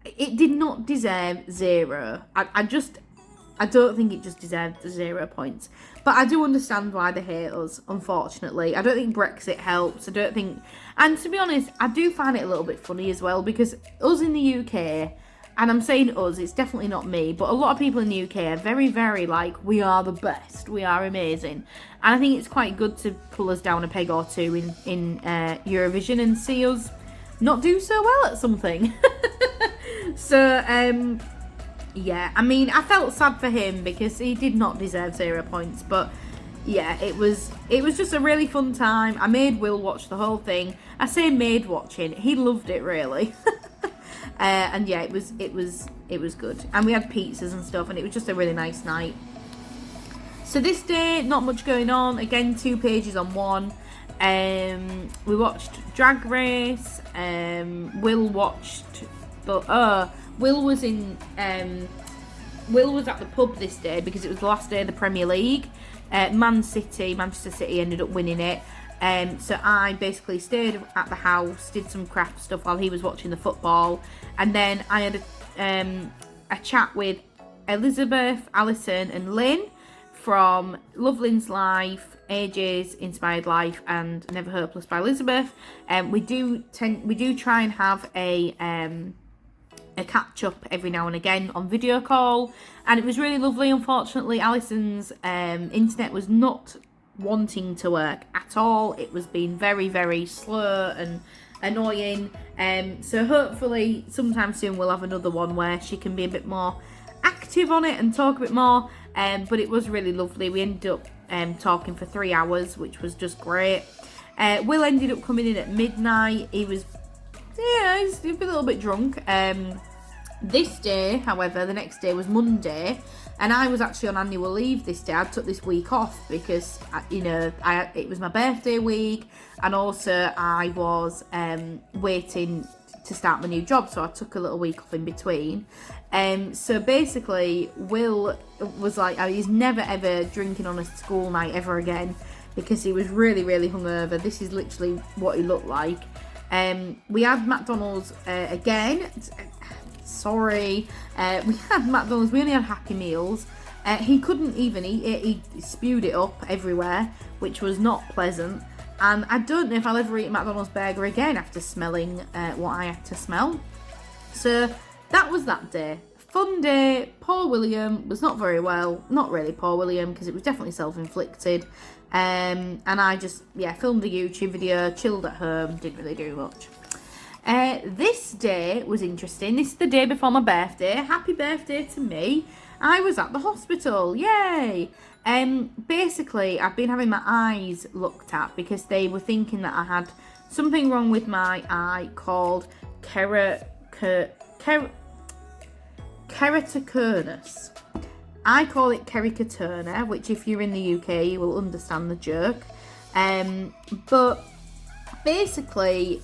[SPEAKER 1] it did not deserve 0. I don't think it just deserved the 0 points. But I do understand why they hate us, unfortunately. I don't think Brexit helps. And to be honest, I do find it a little bit funny as well, because us in the UK, and I'm saying us, it's definitely not me, but a lot of people in the UK are very, very like, we are the best, we are amazing. And I think it's quite good to pull us down a peg or two in Eurovision and see us not do so well at something. So, yeah, I mean, I felt sad for him because he did not deserve 0 points, but yeah, it was just a really fun time. I made Will watch the whole thing. I say made watching, he loved it really. And yeah, it was good. And we had pizzas and stuff, and it was just a really nice night. So this day, not much going on. Again, 2 pages on one. We watched Drag Race. Will watched, but Will was at the pub this day because it was the last day of the Premier League. Manchester City ended up winning it. So I basically stayed at the house, did some craft stuff while he was watching the football, and then I had a chat with Elizabeth, Alison, and Lynn from Love Lynn's Life, Ages, Inspired Life, and Never Hopeless by Elizabeth. We do try and have a catch up every now and again on video call, and it was really lovely. Unfortunately, Alison's internet was not wanting to work at all. It was being very, very slow and annoying. So hopefully sometime soon we'll have another one where she can be a bit more active on it and talk a bit more. But it was really lovely. We ended up talking for 3 hours, which was just great. Will ended up coming in at midnight. He was a little bit drunk. This day, however, the next day was Monday, and I was actually on annual leave this day. I took this week off because, it was my birthday week, and also I was waiting to start my new job, so I took a little week off in between. So basically, Will was like, he's never ever drinking on a school night ever again because he was really, really hungover. This is literally what he looked like. We had McDonald's again. Sorry. We had McDonald's. We only had Happy Meals. He couldn't even eat it. He spewed it up everywhere, which was not pleasant. And I don't know if I'll ever eat a McDonald's burger again after smelling what I had to smell. So that was that day. Fun day. Poor William was not very well. Not really poor William, because it was definitely self-inflicted. And I just, filmed a YouTube video, chilled at home, didn't really do much. This day was interesting. This is the day before my birthday. Happy birthday to me. I was at the hospital. Yay! Basically, I've been having my eyes looked at because they were thinking that I had something wrong with my eye called keratoconus. I call it keratoconus, which if you're in the UK, you will understand the joke. But basically,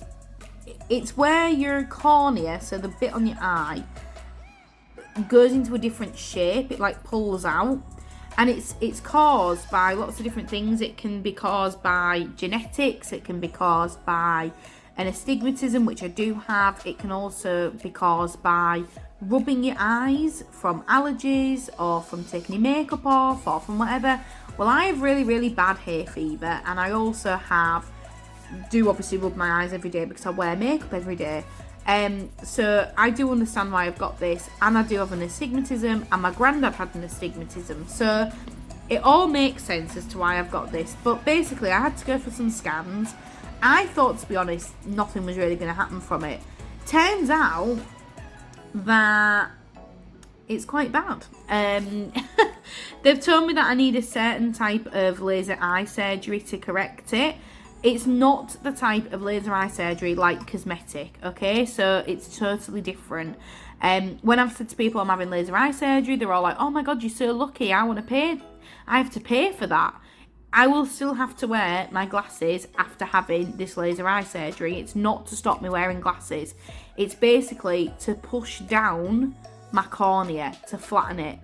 [SPEAKER 1] it's where your cornea, so the bit on your eye, goes into a different shape. It like pulls out, and it's caused by lots of different things. It can be caused by genetics. It can be caused by an astigmatism, which I do have. It can also be caused by rubbing your eyes from allergies or from taking your makeup off or from whatever. Well, I have really, really bad hay fever, and I also do obviously rub my eyes every day because I wear makeup every day. So I do understand why I've got this, and I do have an astigmatism, and my granddad had an astigmatism. So it all makes sense as to why I've got this. But basically, I had to go for some scans. I thought, to be honest, nothing was really going to happen from it. Turns out that it's quite bad. They've told me that I need a certain type of laser eye surgery to correct it. It's not the type of laser eye surgery like cosmetic, okay? So it's totally different. When I've said to people I'm having laser eye surgery, they're all like, oh my God, you're so lucky. I have to pay for that. I will still have to wear my glasses after having this laser eye surgery. It's not to stop me wearing glasses. It's basically to push down my cornea, to flatten it.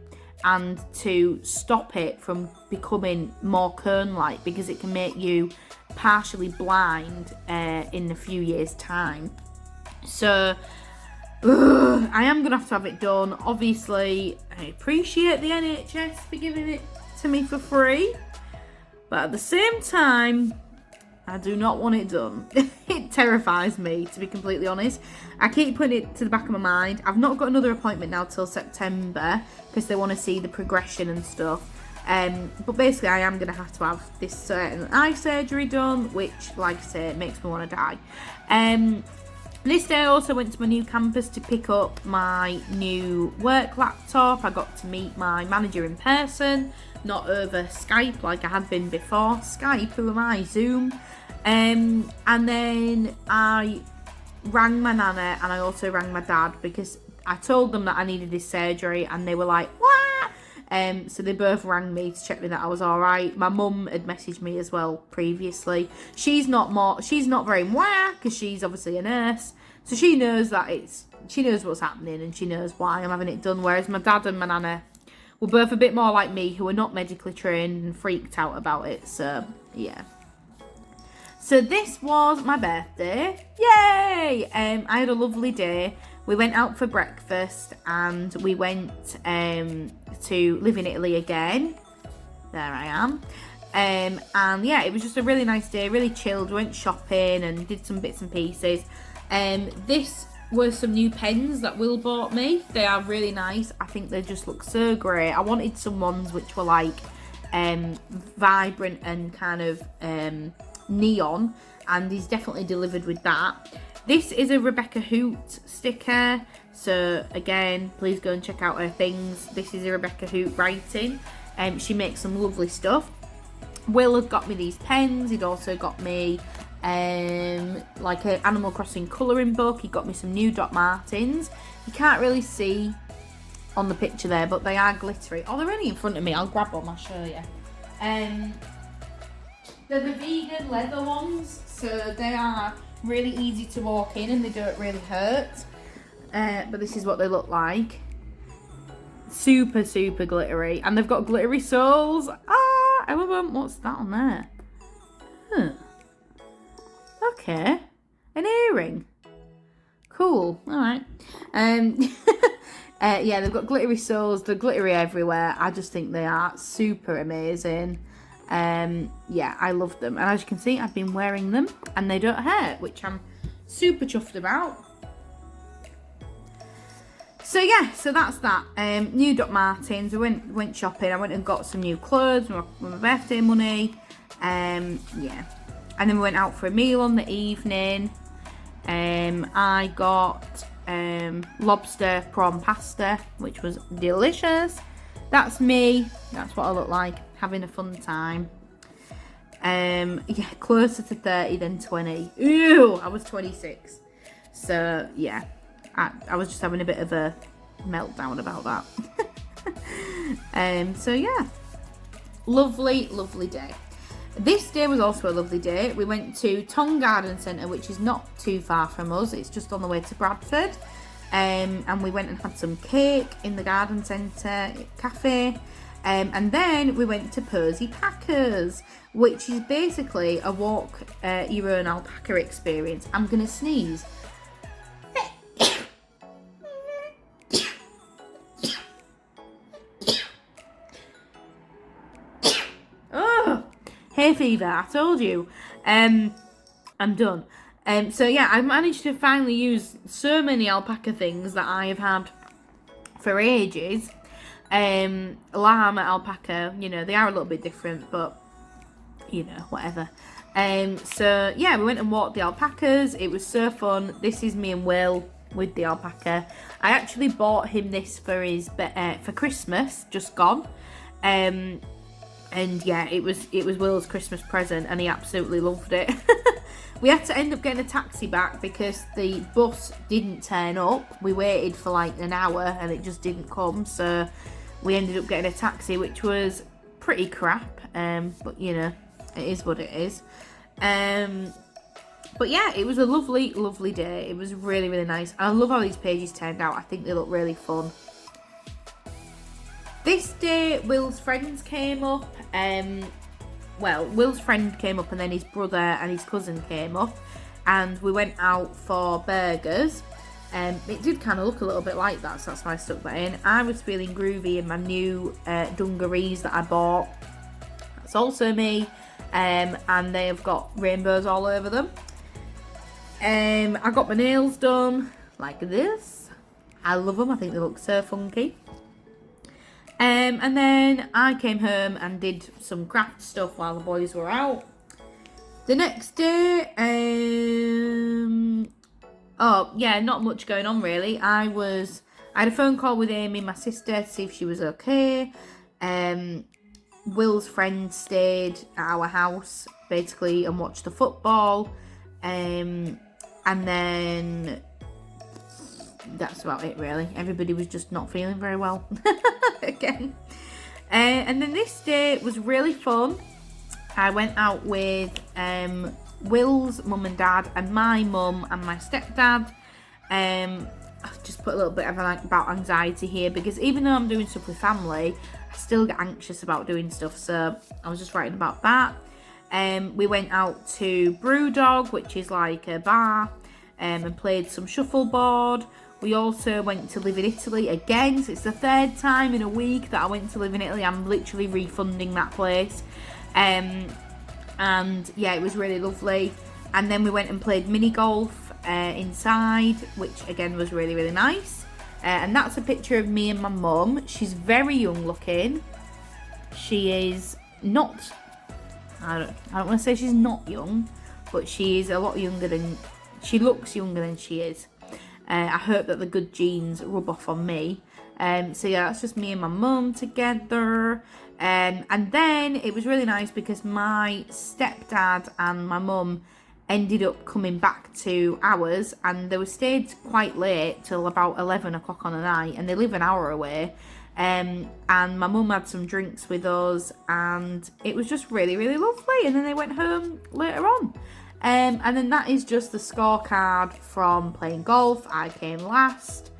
[SPEAKER 1] and to stop it from becoming more cone-like, because it can make you partially blind in a few years' time. So I am going to have it done. Obviously, I appreciate the NHS for giving it to me for free, but at the same time, I do not want it done. It terrifies me, to be completely honest. I keep putting it to the back of my mind. I've not got another appointment now till September because they want to see the progression and stuff. But basically, I am going to have this certain eye surgery done, which, like I say, makes me want to die. This day I also went to my new campus to pick up my new work laptop. I got to meet my manager in person, not over Skype like I had been before. Skype, who am I? Zoom. And then I rang my nana and I also rang my dad because I told them that I needed this surgery and they were like, what? So they both rang me to check me that I was alright. My mum had messaged me as well previously. She's not very because she's obviously a nurse. So she knows she knows what's happening and she knows why I'm having it done. Whereas my dad and my nana were both a bit more like me, who are not medically trained and freaked out about it. So, yeah. So this was my birthday. Yay! I had a lovely day. We went out for breakfast and we went to live in Italy again. There I am. And yeah, it was just a really nice day, really chilled. We went shopping and did some bits and pieces. This were some new pens that Will bought me. They are really nice. I think they just look so great. I wanted some ones which were like vibrant and kind of neon, and he's definitely delivered with that. This is a Rebecca Hoot sticker, so again, please go and check out her things. This is a Rebecca Hoot writing. She makes some lovely stuff. Will had got me these pens. He'd also got me like an Animal Crossing colouring book. He got me some new Doc Martens. You can't really see on the picture there, but they are glittery. Oh, they're only in front of me. I'll grab them, I'll show you. They're the vegan leather ones, so they are really easy to walk in and they don't really hurt. But this is what they look like. Super, super glittery. And they've got glittery soles. Ah, I love them. What's that on there? Huh. Okay. An earring. Cool. Alright. Yeah, they've got glittery soles. They're glittery everywhere. I just think they are super amazing. Yeah, I love them. And as you can see, I've been wearing them and they don't hurt, which I'm super chuffed about. So yeah, so that's that. New Doc Martens. I went shopping. I went and got some new clothes with my birthday money. Yeah. And then we went out for a meal on the evening. I got lobster prawn pasta, which was delicious. That's me. That's what I look like, having a fun time. Yeah, closer to 30 than 20. Ew, I was 26. So yeah, I was just having a bit of a meltdown about that. So yeah, lovely, lovely day. This day was also a lovely day. We went to Tong Garden Centre, which is not too far from us. It's just on the way to Bradford. And we went and had some cake in the garden centre cafe. And then we went to Posy Packers, which is basically a walk your own alpaca experience. I'm going to sneeze. Oh, hay fever, I told you. I'm done. So yeah, I managed to finally use so many alpaca things that I have had for ages. Llama, alpaca, you know, they are a little bit different, but you know, whatever. So yeah, we went and walked the alpacas. It was so fun. This is me and Will with the alpaca. I actually bought him this for his for Christmas, just gone. And yeah, it was Will's Christmas present, and he absolutely loved it. We had to end up getting a taxi back because the bus didn't turn up. We waited for like an hour and it just didn't come, so we ended up getting a taxi, which was pretty crap. But you know, it is what it is. But yeah, it was a lovely, lovely day. It was really, really nice. And I love how these pages turned out. I think they look really fun. This day, Will's friends came up. Well, Will's friend came up and then his brother and his cousin came up. And we went out for burgers. It did kind of look a little bit like that, so that's why I stuck that in. I was feeling groovy in my new dungarees that I bought. That's also me. And they have got rainbows all over them. I got my nails done like this. I love them. I think they look so funky. And then I came home and did some craft stuff while the boys were out. The next day, oh yeah, not much going on really. I had a phone call with Amy, my sister, to see if she was okay. Will's friend stayed at our house basically and watched the football. And then that's about it really. Everybody was just not feeling very well again. And then this day was really fun. I went out with Will's mum and dad and my mum and my stepdad. I just put a little bit of about anxiety here because even though I'm doing stuff with family, I still get anxious about doing stuff. So I was just writing about that. We went out to Brewdog, which is like a bar, and played some shuffleboard. We also went to live in Italy again. So it's the third time in a week that I went to live in Italy. I'm literally refunding that place. And yeah, it was really lovely. And then we went and played mini golf inside, which again was really, really nice. And that's a picture of me and my mum. She's very young looking. She is not, I don't want to say she's not young, but she is a lot younger than, she looks younger than she is. I hope that the good genes rub off on me. So yeah, that's just me and my mum together. And then it was really nice because my stepdad and my mum ended up coming back to ours, and they were stayed quite late till about 11 o'clock on the night, and they live an hour away. And my mum had some drinks with us, and it was just really, really lovely. And then they went home later on. And then that is just the scorecard from playing golf. I came last.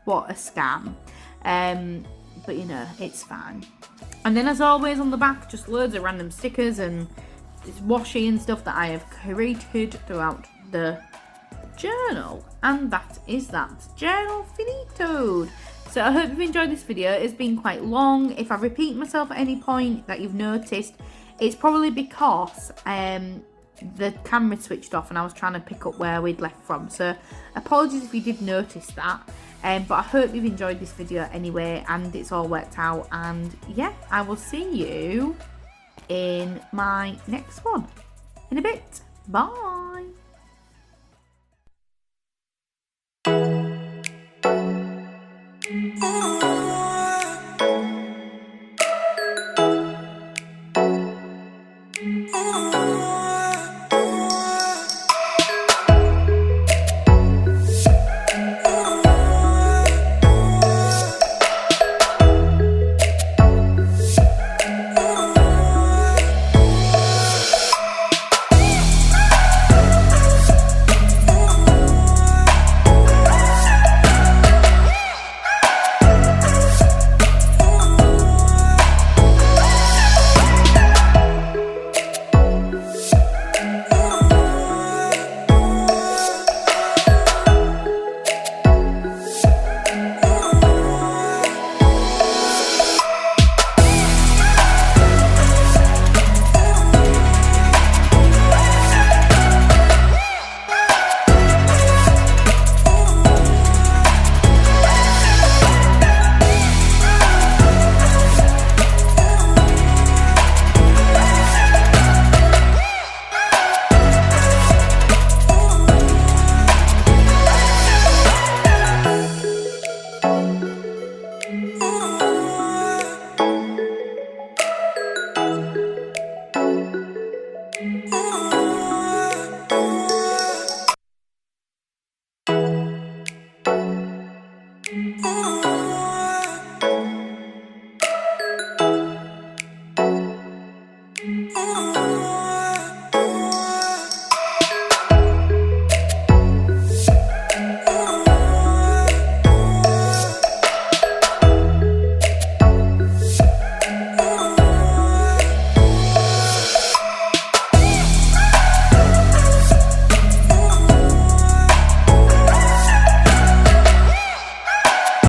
[SPEAKER 1] What a scam. But you know, it's fine. And then as always on the back, just loads of random stickers and washi and stuff that I have created throughout the journal. And that is that. Journal finitoed. So I hope you've enjoyed this video. It's been quite long. If I repeat myself at any point that you've noticed, it's probably because the camera switched off and I was trying to pick up where we'd left from. So apologies if you did notice that. But I hope you've enjoyed this video anyway and it's all worked out. And yeah, I will see you in my next one in a bit. Bye. Oh.